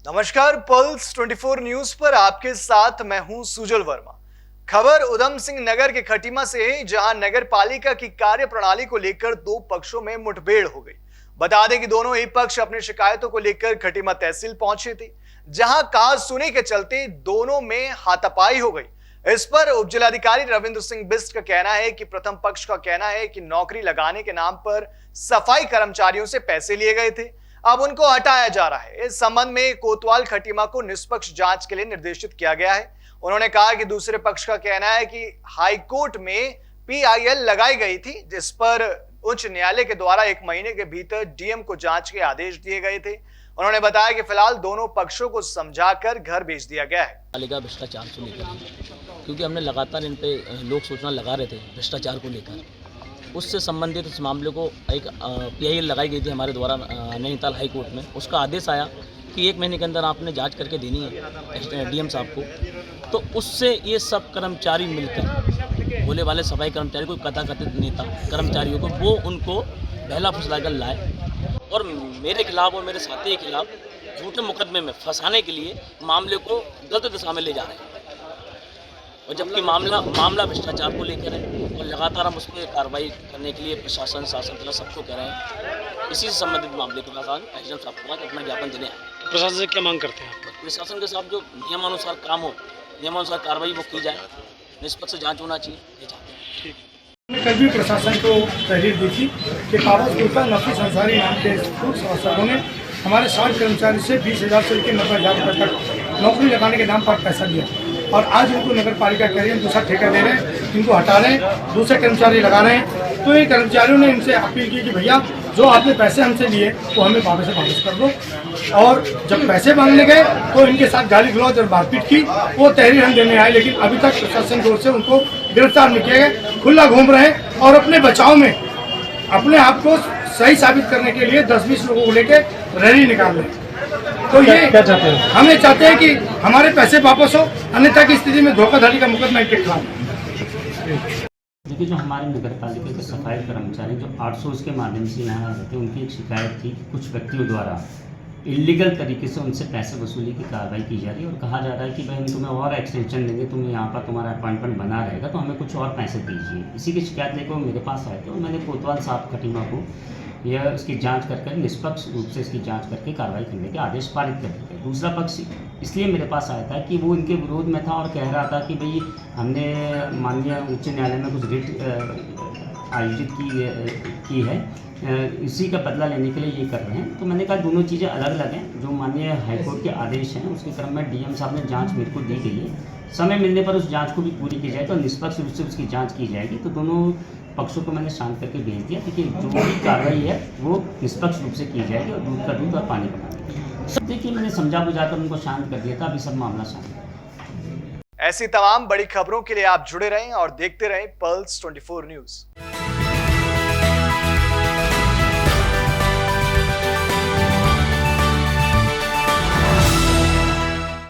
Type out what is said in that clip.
नमस्कार, pulse 24 news पर आपके साथ मैं हूं सुजल वर्मा। खबर उधम सिंह नगर के खटीमा से है, जहां नगर पालिका की कार्य प्रणाली को लेकर दो पक्षों में मुठभेड़ हो गई। बता दें कि दोनों ही पक्ष अपनी शिकायतों को लेकर खटीमा तहसील पहुंचे थे, जहां कहा सुनी के चलते दोनों में हाथापाई हो गई। इस पर उपजिलाधिकारी रविंद्र सिंह बिस्ट का कहना है कि प्रथम पक्ष का कहना है कि नौकरी लगाने के नाम पर सफाई कर्मचारियों से पैसे लिए गए थे, अब उनको हटाया जा रहा है। इस संबंध में कोतवाल खटीमा को निष्पक्ष जांच के लिए निर्देशित किया गया है। उन्होंने कहा कि दूसरे पक्ष का कहना है कि हाईकोर्ट में पीआईएल लगाई गई थी, जिस पर उच्च न्यायालय के द्वारा 1 महीने के भीतर डीएम को जांच के आदेश दिए गए थे। उन्होंने बताया कि फिलहाल दोनों पक्षों को समझाकर घर भेज दिया गया है। पालिका भ्रष्टाचार को लेकर, क्योंकि हमने लगातार इन पे लोक सूचना लगा रहे थे भ्रष्टाचार को लेकर, उससे संबंधित इस मामले को एक पीआईएल लगाई गई थी हमारे द्वारा नैनीताल हाई कोर्ट में। उसका आदेश आया कि 1 महीने के अंदर आपने जांच करके देनी है डीएम साहब को। तो उससे ये सब कर्मचारी मिलकर, बोले वाले सफाई कर्मचारी, कोई कथाकथित नेता कर्मचारियों को, वो उनको बहला फुसला कर लाए और मेरे खिलाफ और मेरे साथी के खिलाफ झूठे मुकदमे में फंसाने के लिए मामले को गलत दिशा में ले जा रहे हैं। और जबकि मामला भ्रष्टाचार को लेकर है और लगातार हम उस पर कार्रवाई करने के लिए प्रशासन, शासन तला सबको कह रहे हैं। इसी से संबंधित मामले के प्रशासन एसडीएम साहब को अपना ज्ञापन देने आए। प्रशासन से क्या मांग करते हैं? प्रशासन के साथ जो नियमानुसार काम हो, नियमानुसार कार्रवाई वो की जाए, निष्पक्ष जांच होना चाहिए, ये चाहते हैं। हमने कल भी प्रशासन को तहरीर दी थी कि कागज गुप्ता नफीस अंसारी नाम के अफसरों ने हमारे 60 कर्मचारी से 20,000 से लेकर 90,000 रुपये तक नौकरी लगाने के नाम पर पैसा लिया, और आज उनको नगर पालिका कह रही है दूसरा ठेका दे रहे हैं, इनको हटा रहे हैं, दूसरे कर्मचारी लगा रहे हैं। तो ये कर्मचारियों ने इनसे अपील की कि भैया जो आपने पैसे हमसे लिए वो हमें वापस कर दो। और जब पैसे मांगने गए तो इनके साथ गाली गलौज और मारपीट की। वो तहरीर हम देने आए, लेकिन अभी तक प्रशासन की ओर से उनको गिरफ्तार नहीं किया गया। खुला घूम रहे हैं और अपने बचाव में अपने आप को सही साबित करने के लिए 10-20 लोगों को लेकर रैली निकाल रहे हैं। तो ये क्या चाहते हैं? हमें चाहते हैं कि हमारे पैसे वापस हो, अन्यथा की स्थिति में धोखाधड़ी का मुकदमा इनके खिलाफ। देखिए, जो हमारे नगर पालिका के सफाई कर्मचारी जो 800 के माध्यम से यहाँ आए थे, उनकी एक शिकायत थी कि कुछ व्यक्तियों द्वारा इलीगल तरीके से उनसे पैसे वसूली की कार्रवाई की जा रही है और कहा जा रहा है कि भाई हम तुम्हें और एक्सटेंशन देंगे, तुम्हें यहाँ पर तुम्हारा अपॉइंटमेंट बना रहेगा, तो हमें कुछ और पैसे दीजिए। इसी की शिकायत लेकर वो मेरे पास आए थे और मैंने कोतवाल साहब खटीमा को यह इसकी जांच कर निष्पक्ष रूप से इसकी जांच करके कार्रवाई करने के आदेश पारित कर दिए थे। दूसरा पक्ष इसलिए मेरे पास आया था कि वो इनके विरोध में था और कह रहा था कि भाई हमने माननीय उच्च न्यायालय में कुछ रिट आयोजित की है, इसी का बदला लेने के लिए ये कर रहे हैं। तो मैंने कहा दोनों चीज़ें अलग अलग हैं। जो माननीय हाईकोर्ट के आदेश हैं उसके क्रम में डीएम साहब ने जांच मेरे को दी गई है, समय मिलने पर उस जांच को भी पूरी की जाए तो निष्पक्ष रूप से उसकी जांच की जाएगी। तो दोनों पक्षों को मैंने शांत करके भेज दिया कि जो भी कार्रवाई है वो निष्पक्ष रूप से की जाएगी और दूध का दूध और पानी का पानी। देखिए, मैंने समझा बुझाकर उनको शांत कर दिया था, अभी सब मामला शांत है। ऐसी तमाम बड़ी खबरों के लिए आप जुड़े रहें और देखते रहें पल्स 24 न्यूज।